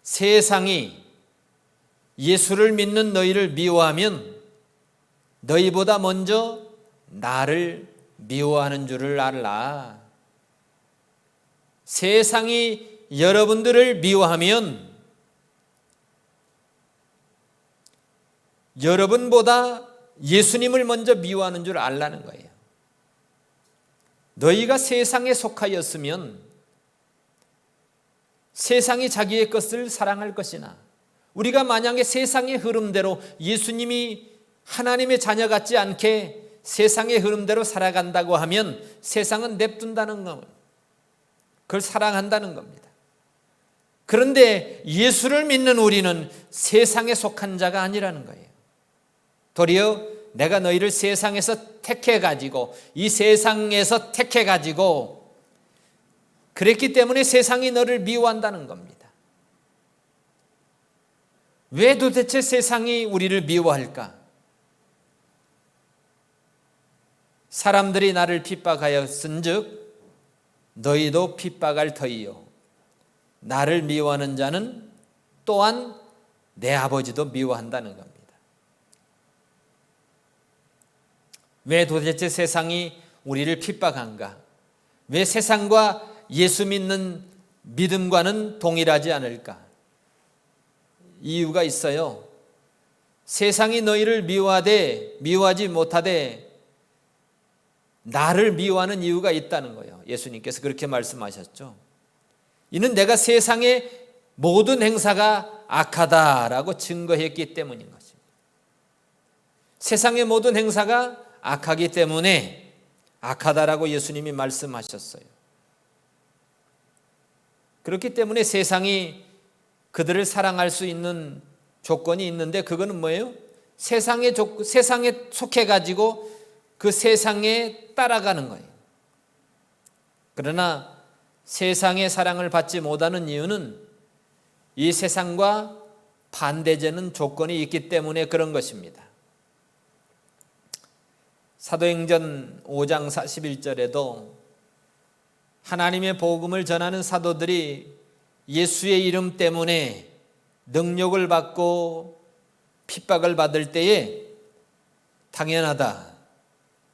세상이 예수를 믿는 너희를 미워하면 너희보다 먼저 나를 미워하는 줄을 알라. 세상이 여러분들을 미워하면 여러분보다 예수님을 먼저 미워하는 줄 알라는 거예요. 너희가 세상에 속하였으면 세상이 자기의 것을 사랑할 것이나, 우리가 만약에 세상의 흐름대로 예수님이 하나님의 자녀 같지 않게 세상의 흐름대로 살아간다고 하면 세상은 냅둔다는 겁니다. 그걸 사랑한다는 겁니다. 그런데 예수를 믿는 우리는 세상에 속한 자가 아니라는 거예요. 도리어 내가 너희를 세상에서 택해가지고, 이 세상에서 택해가지고 그랬기 때문에 세상이 너를 미워한다는 겁니다. 왜 도대체 세상이 우리를 미워할까? 사람들이 나를 핍박하였은즉 너희도 핍박할 터이요 나를 미워하는 자는 또한 내 아버지도 미워한다는 겁니다. 왜 도대체 세상이 우리를 핍박한가? 왜 세상과 예수 믿는 믿음과는 동일하지 않을까? 이유가 있어요. 세상이 너희를 미워하지 못하되 나를 미워하는 이유가 있다는 거예요. 예수님께서 그렇게 말씀하셨죠. 이는 내가 세상의 모든 행사가 악하다라고 증거했기 때문인 것입니다. 세상의 모든 행사가 악하기 때문에 악하다라고 예수님이 말씀하셨어요. 그렇기 때문에 세상이 그들을 사랑할 수 있는 조건이 있는데 그거는 뭐예요? 세상에 속해가지고 그 세상에 따라가는 거예요. 그러나 세상의 사랑을 받지 못하는 이유는 이 세상과 반대되는 조건이 있기 때문에 그런 것입니다. 사도행전 5장 41절에도 하나님의 복음을 전하는 사도들이 예수의 이름 때문에 능력을 받고 핍박을 받을 때에 당연하다,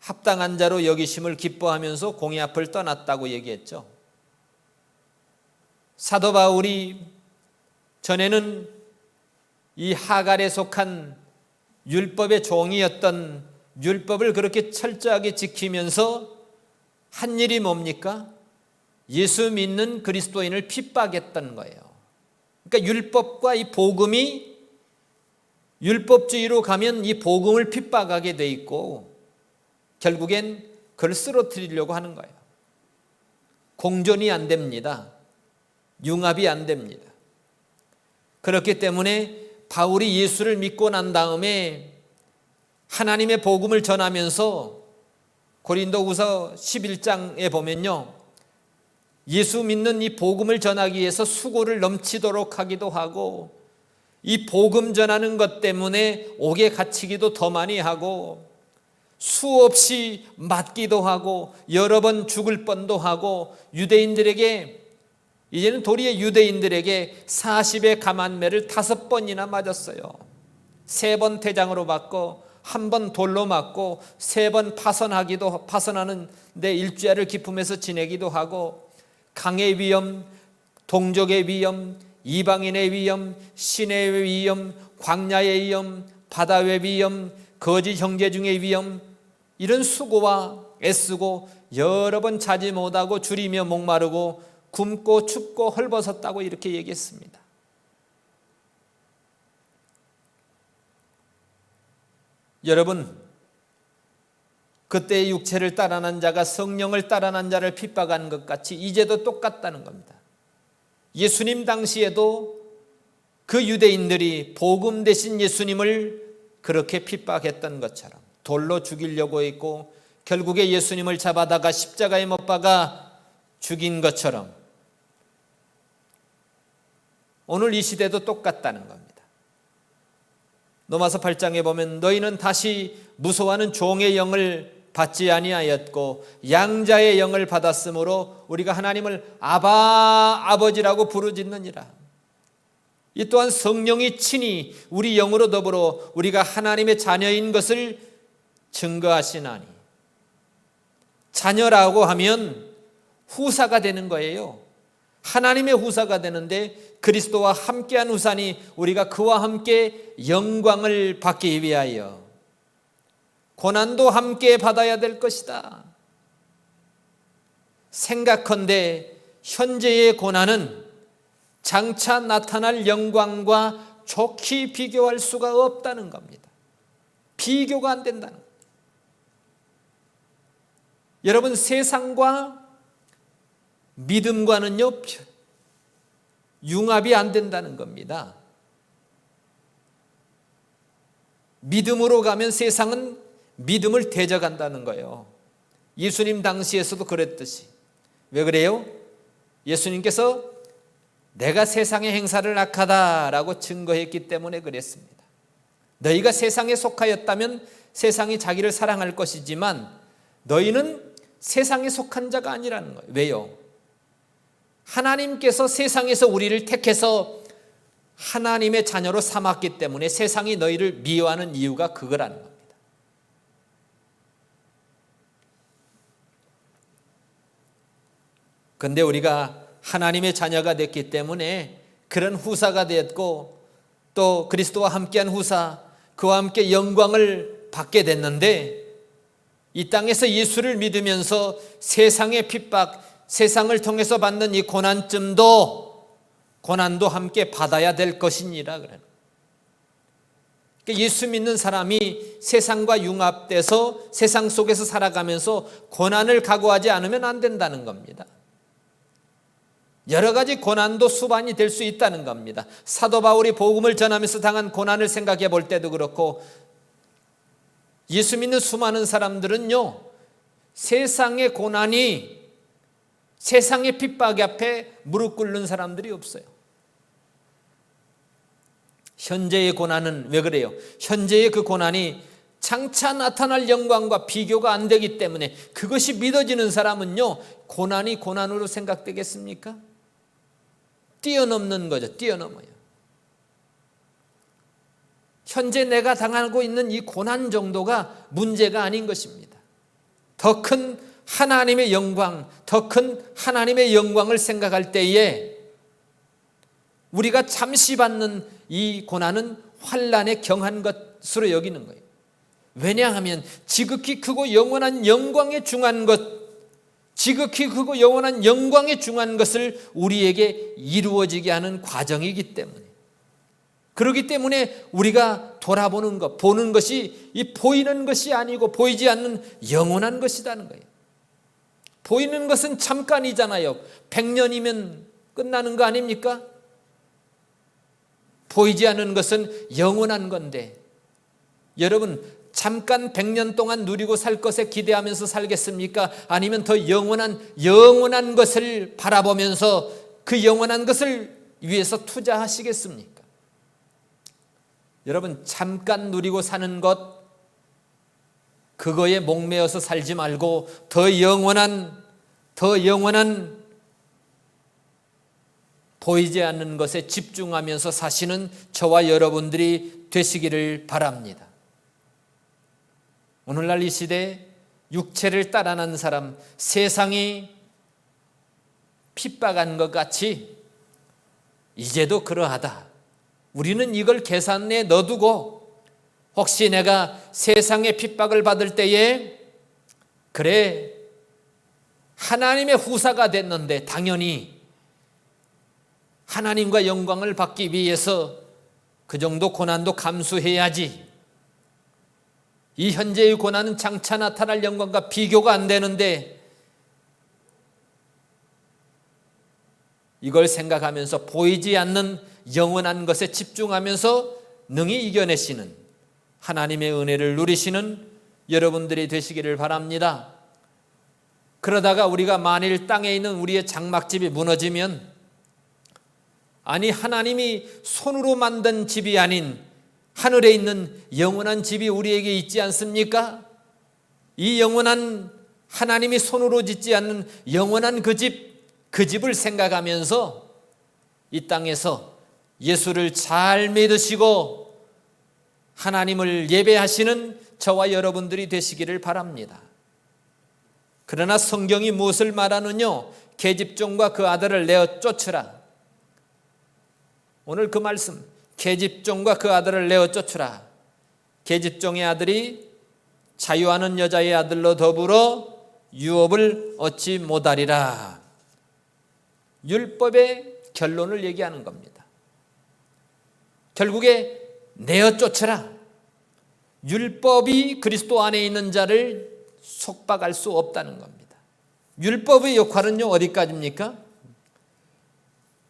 합당한 자로 여기심을 기뻐하면서 공의 앞을 떠났다고 얘기했죠. 사도 바울이 전에는 이 하갈에 속한 율법의 종이었던 율법을 그렇게 철저하게 지키면서 한 일이 뭡니까? 예수 믿는 그리스도인을 핍박했던 거예요. 그러니까 율법과 이 복음이 율법주의로 가면 이 복음을 핍박하게 돼 있고 결국엔 그걸 쓰러뜨리려고 하는 거예요. 공존이 안 됩니다. 융합이 안 됩니다. 그렇기 때문에 바울이 예수를 믿고 난 다음에 하나님의 복음을 전하면서 고린도후서 11장에 보면요, 예수 믿는 이 복음을 전하기 위해서 수고를 넘치도록 하기도 하고 이 복음 전하는 것 때문에 옥에 갇히기도 더 많이 하고 수없이 맞기도 하고 여러 번 죽을 뻔도 하고 유대인들에게 이제는 도리어 유대인들에게 40의 감한매를 5번이나 맞았어요. 3번 태장으로 맞고 1번 돌로 맞고 3번 파선하는 데 일주야를 기품해서 지내기도 하고 강의 위험, 동족의 위험, 이방인의 위험, 시내의 위험, 광야의 위험, 바다의 위험, 거짓 형제 중의 위험, 이런 수고와 애쓰고 여러 번 자지 못하고 줄이며 목마르고 굶고 춥고 헐벗었다고 이렇게 얘기했습니다. 여러분, 그때의 육체를 따라난 자가 성령을 따라난 자를 핍박하는 것 같이 이제도 똑같다는 겁니다. 예수님 당시에도 그 유대인들이 복음 대신 예수님을 그렇게 핍박했던 것처럼 돌로 죽이려고 했고 결국에 예수님을 잡아다가 십자가에 못 박아 죽인 것처럼 오늘 이 시대도 똑같다는 겁니다. 로마서 8장에 보면 너희는 다시 무서워하는 종의 영을 받지 아니하였고 양자의 영을 받았으므로 우리가 하나님을 아버지라고 부르짖느니라. 이 또한 성령이 친히 우리 영으로 더불어 우리가 하나님의 자녀인 것을 증거하시나니. 자녀라고 하면 후사가 되는 거예요. 하나님의 후사가 되는데 그리스도와 함께한 후사니 우리가 그와 함께 영광을 받기 위하여 고난도 함께 받아야 될 것이다. 생각컨대 현재의 고난은 장차 나타날 영광과 좋게 비교할 수가 없다는 겁니다. 비교가 안 된다는 겁니다. 여러분, 세상과 믿음과는요 융합이 안 된다는 겁니다. 믿음으로 가면 세상은 믿음을 대적한다는 거예요. 예수님 당시에서도 그랬듯이. 왜 그래요? 예수님께서 내가 세상의 행사를 악하다라고 증거했기 때문에 그랬습니다. 너희가 세상에 속하였다면 세상이 자기를 사랑할 것이지만 너희는 세상에 속한 자가 아니라는 거예요. 왜요? 하나님께서 세상에서 우리를 택해서 하나님의 자녀로 삼았기 때문에 세상이 너희를 미워하는 이유가 그거라는 겁니다. 그런데 우리가 하나님의 자녀가 됐기 때문에 그런 후사가 되었고 또 그리스도와 함께한 후사, 그와 함께 영광을 받게 됐는데 이 땅에서 예수를 믿으면서 세상의 핍박, 세상을 통해서 받는 이 고난도 함께 받아야 될 것이니라 그래요. 예수 믿는 사람이 세상과 융합돼서 세상 속에서 살아가면서 고난을 각오하지 않으면 안 된다는 겁니다. 여러 가지 고난도 수반이 될 수 있다는 겁니다. 사도 바울이 복음을 전하면서 당한 고난을 생각해 볼 때도 그렇고 예수 믿는 수많은 사람들은요, 세상의 고난이, 세상의 핍박 앞에 무릎 꿇는 사람들이 없어요. 현재의 고난은 왜 그래요? 현재의 그 고난이 장차 나타날 영광과 비교가 안 되기 때문에 그것이 믿어지는 사람은요, 고난이 고난으로 생각되겠습니까? 뛰어넘는 거죠. 뛰어넘어요. 현재 내가 당하고 있는 이 고난 정도가 문제가 아닌 것입니다. 더 큰 하나님의 영광, 더 큰 하나님의 영광을 생각할 때에 우리가 잠시 받는 이 고난은 환난에 경한 것으로 여기는 거예요. 왜냐하면 지극히 크고 영원한 영광에 중한 것, 지극히 크고 영원한 영광에 중한 것을 우리에게 이루어지게 하는 과정이기 때문에, 그렇기 때문에 우리가 돌아보는 것, 보는 것이 이 보이는 것이 아니고 보이지 않는 영원한 것이라는 거예요. 보이는 것은 잠깐이잖아요. 100년이면 끝나는 거 아닙니까? 보이지 않는 것은 영원한 건데, 여러분 잠깐 100년 동안 누리고 살 것에 기대하면서 살겠습니까? 아니면 더 영원한 것을 바라보면서 그 영원한 것을 위해서 투자하시겠습니까? 여러분 잠깐 누리고 사는 것, 그거에 목매어서 살지 말고 더 영원한 보이지 않는 것에 집중하면서 사시는 저와 여러분들이 되시기를 바랍니다. 오늘날 이 시대에 육체를 따라난 사람, 세상이 핍박한 것 같이 이제도 그러하다. 우리는 이걸 계산에 넣어두고 혹시 내가 세상의 핍박을 받을 때에 그래 하나님의 후사가 됐는데 당연히 하나님과 영광을 받기 위해서 그 정도 고난도 감수해야지. 이 현재의 고난은 장차 나타날 영광과 비교가 안 되는데, 이걸 생각하면서 보이지 않는 영원한 것에 집중하면서 능히 이겨내시는 하나님의 은혜를 누리시는 여러분들이 되시기를 바랍니다. 그러다가 우리가 만일 땅에 있는 우리의 장막집이 무너지면, 아니 하나님이 손으로 만든 집이 아닌 하늘에 있는 영원한 집이 우리에게 있지 않습니까? 이 영원한 하나님이 손으로 짓지 않는 영원한 그 집을 생각하면서 이 땅에서 예수를 잘 믿으시고 하나님을 예배하시는 저와 여러분들이 되시기를 바랍니다. 그러나 성경이 무엇을 말하느냐? 계집종과 그 아들을 내어 쫓으라. 오늘 그 말씀, 계집종과 그 아들을 내어 쫓으라. 계집종의 아들이 자유하는 여자의 아들로 더불어 유업을 얻지 못하리라. 율법의 결론을 얘기하는 겁니다. 결국에 내어 쫓으라. 율법이 그리스도 안에 있는 자를 속박할 수 없다는 겁니다. 율법의 역할은요, 어디까지입니까?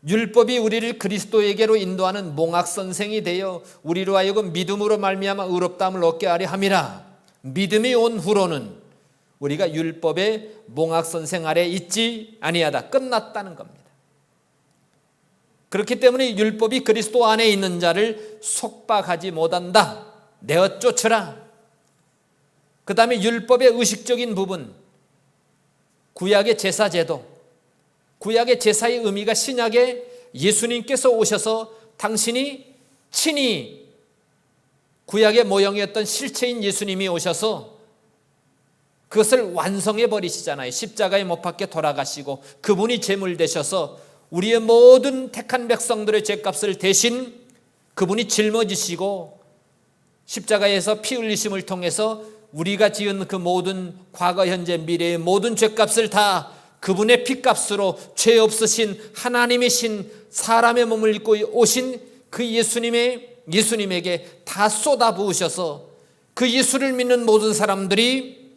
율법이 우리를 그리스도에게로 인도하는 몽학선생이 되어 우리로 하여금 믿음으로 말미암아 의롭다함을 얻게 하려 함이라. 믿음이 온 후로는 우리가 율법의 몽학선생 아래 있지 아니하다. 끝났다는 겁니다. 그렇기 때문에 율법이 그리스도 안에 있는 자를 속박하지 못한다. 내어 쫓으라. 그 다음에 율법의 의식적인 부분, 구약의 제사제도, 구약의 제사의 의미가 신약에 예수님께서 오셔서 당신이 친히 구약의 모형이었던 실체인 예수님이 오셔서 그것을 완성해 버리시잖아요. 십자가에 못 박혀 돌아가시고 그분이 제물 되셔서 우리의 모든 택한 백성들의 죄값을 대신 그분이 짊어지시고 십자가에서 피 흘리심을 통해서 우리가 지은 그 모든 과거, 현재, 미래의 모든 죄값을 다 그분의 피값으로 죄 없으신 하나님이신 사람의 몸을 입고 오신 그 예수님에게 다 쏟아 부으셔서 그 예수를 믿는 모든 사람들이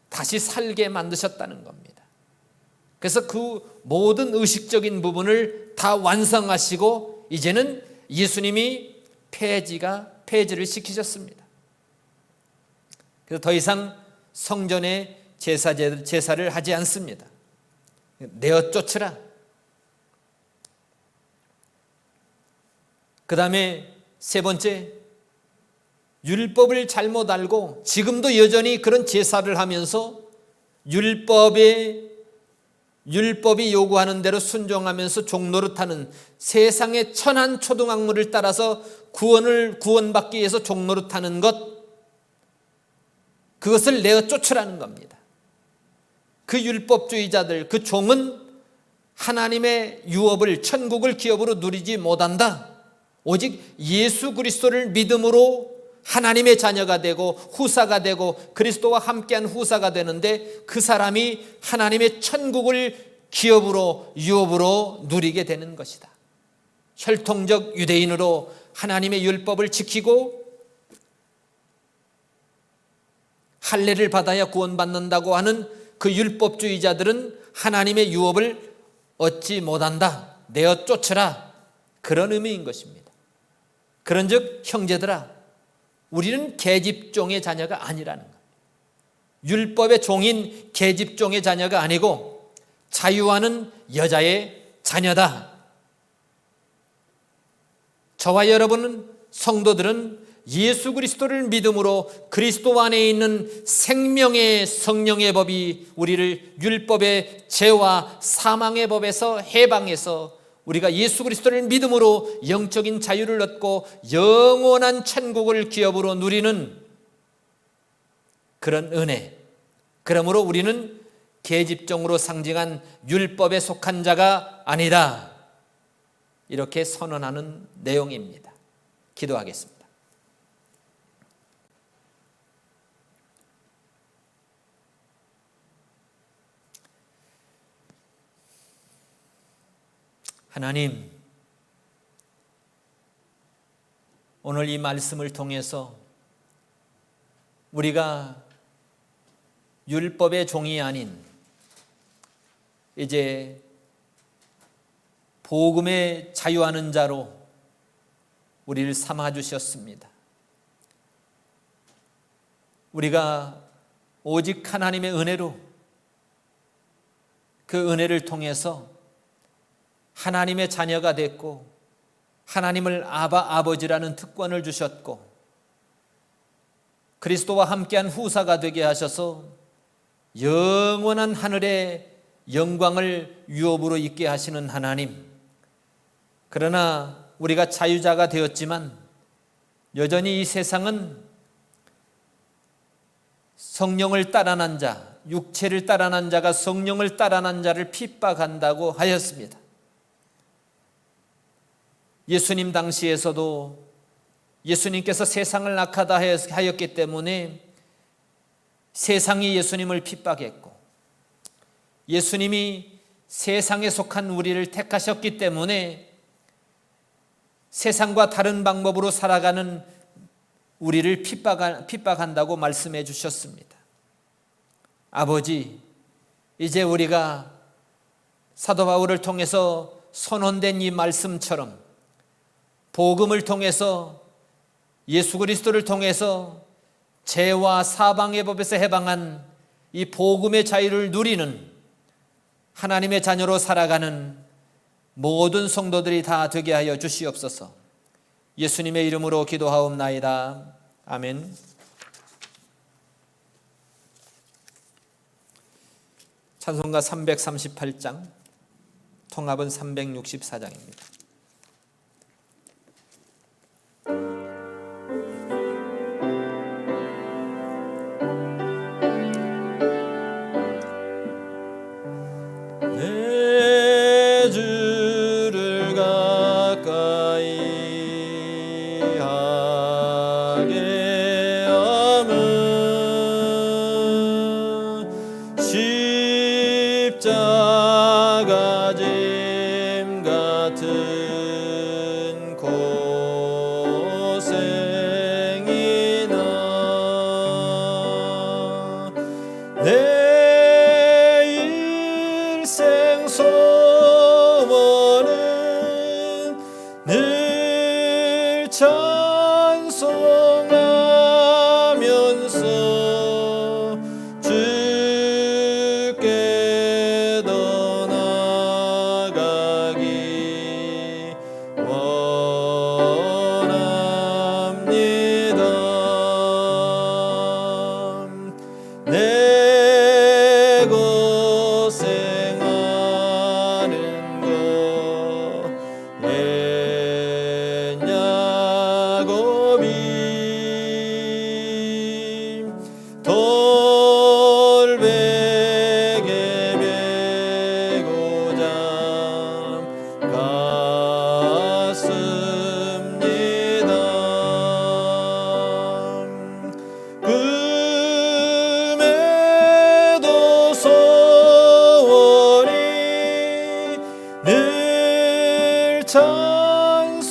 다시 살게 만드셨다는 겁니다. 그래서 그 모든 의식적인 부분을 다 완성하시고 이제는 예수님이 폐지를 시키셨습니다. 그래서 더 이상 성전에 제사를 하지 않습니다. 내어 쫓으라. 그 다음에 세 번째, 율법을 잘못 알고 지금도 여전히 그런 제사를 하면서 율법이 요구하는 대로 순종하면서 종노릇하는 세상의 천한 초등학문을 따라서 구원받기 위해서 종노릇하는 것, 그것을 내어 쫓으라는 겁니다. 그 율법주의자들, 그 종은 하나님의 유업을, 천국을 기업으로 누리지 못한다. 오직 예수 그리스도를 믿음으로 하나님의 자녀가 되고 후사가 되고 그리스도와 함께한 후사가 되는데 그 사람이 하나님의 천국을 기업으로 유업으로 누리게 되는 것이다. 혈통적 유대인으로 하나님의 율법을 지키고 할례를 받아야 구원받는다고 하는 그 율법주의자들은 하나님의 유업을 얻지 못한다. 내어 쫓으라. 그런 의미인 것입니다. 그런즉 형제들아, 우리는 계집종의 자녀가 아니라는 것. 율법의 종인 계집종의 자녀가 아니고 자유하는 여자의 자녀다. 저와 여러분은, 성도들은 예수 그리스도를 믿음으로 그리스도 안에 있는 생명의 성령의 법이 우리를 율법의 죄와 사망의 법에서 해방해서 우리가 예수 그리스도를 믿음으로 영적인 자유를 얻고 영원한 천국을 기업으로 누리는 그런 은혜. 그러므로 우리는 계집종으로 상징한 율법에 속한 자가 아니다. 이렇게 선언하는 내용입니다. 기도하겠습니다. 하나님, 오늘 이 말씀을 통해서 우리가 율법의 종이 아닌 이제 복음에 자유하는 자로 우리를 삼아 주셨습니다. 우리가 오직 하나님의 은혜로 그 은혜를 통해서 하나님의 자녀가 됐고 하나님을 아버지라는 특권을 주셨고 그리스도와 함께한 후사가 되게 하셔서 영원한 하늘의 영광을 유업으로 있게 하시는 하나님. 그러나 우리가 자유자가 되었지만 여전히 이 세상은 성령을 따라난 자, 육체를 따라난 자가 성령을 따라난 자를 핍박한다고 하였습니다. 예수님 당시에서도 예수님께서 세상을 악하다 하였기 때문에 세상이 예수님을 핍박했고 예수님이 세상에 속한 우리를 택하셨기 때문에 세상과 다른 방법으로 살아가는 우리를 핍박한다고 말씀해 주셨습니다. 아버지, 이제 우리가 사도 바울을 통해서 선언된 이 말씀처럼 복음을 통해서 예수 그리스도를 통해서 죄와 사방의 법에서 해방한 이 복음의 자유를 누리는 하나님의 자녀로 살아가는 모든 성도들이 다 되게 하여 주시옵소서. 예수님의 이름으로 기도하옵나이다. 아멘. 찬송가 338장, 통합은 364장입니다. 내 주를 가까이 하게 함은 십자가 짐 같은 고생이나 내 일생 소원은 늘 찬송하면서 주께 더 나아가기 원합니다. 내 고생하는 것 옛야곱이 돌베개 메고 잠갔습니다. 금에도 소원이 늘 찬송하면서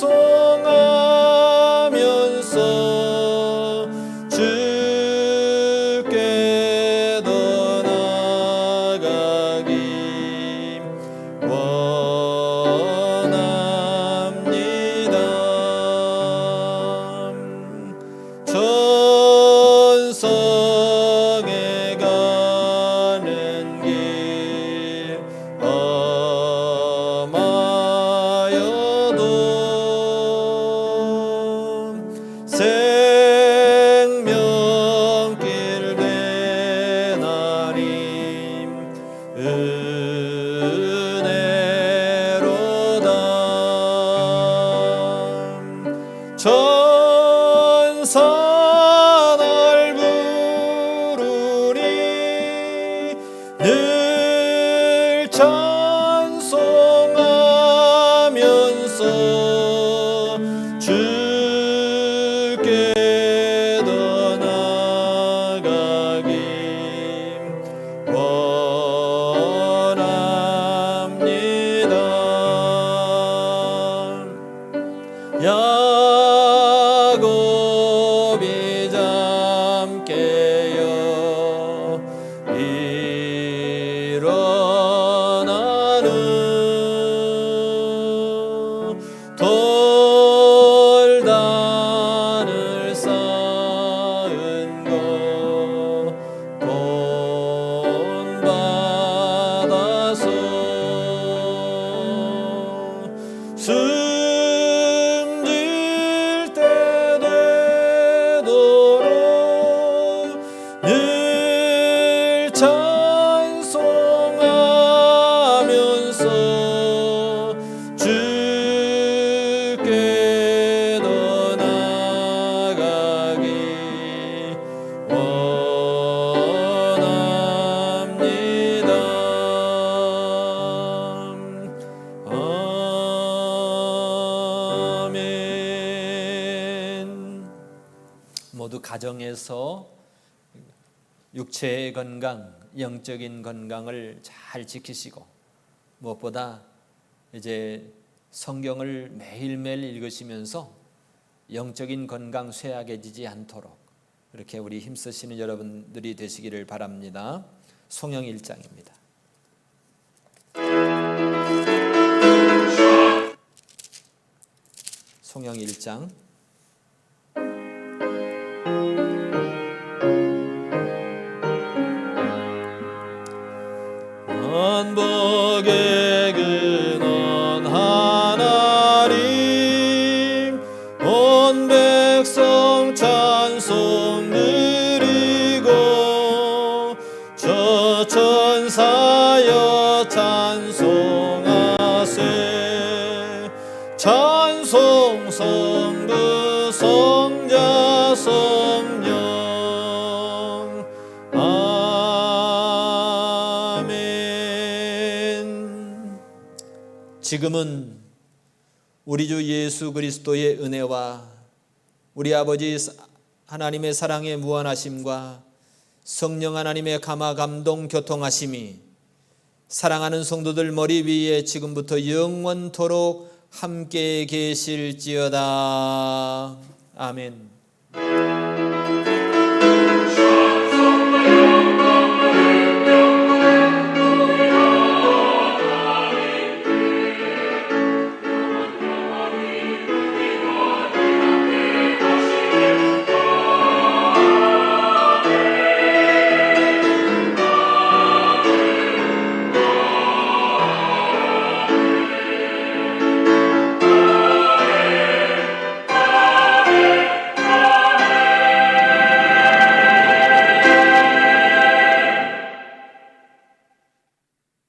주께 더 나아가기 원합니다. 천성에 가는 길 험하여도 생명길 대나님 은혜로다. 천사 날 부르니 늘 찬송하면서 주께 더 나아가기 원합니다. 야곱이 잠 깨어 일어나는 돌단을 쌓은 것 본받아서 숨질 때 되도록 늘 찬송하면서 주께 더 나아가기 원합니다. 아멘. 모두 가정에서 육체의 건강, 영적인 건강을 잘 지키시고 무엇보다 이제 성경을 매일매일 읽으시면서 영적인 건강 쇠약해지지 않도록 이렇게 우리 힘쓰시는 여러분들이 되시기를 바랍니다. 송영 1장입니다. 송영 1장 만복의 근원 하나님 온 백성 찬송 드리고 저 천사 성자 성령 아멘. 지금은 우리 주 예수 그리스도의 은혜와 우리 아버지 하나님의 사랑의 무한하심과 성령 하나님의 감화 감동 교통하심이 사랑하는 성도들 머리 위에 지금부터 영원토록 함께 계실지어다. 아멘.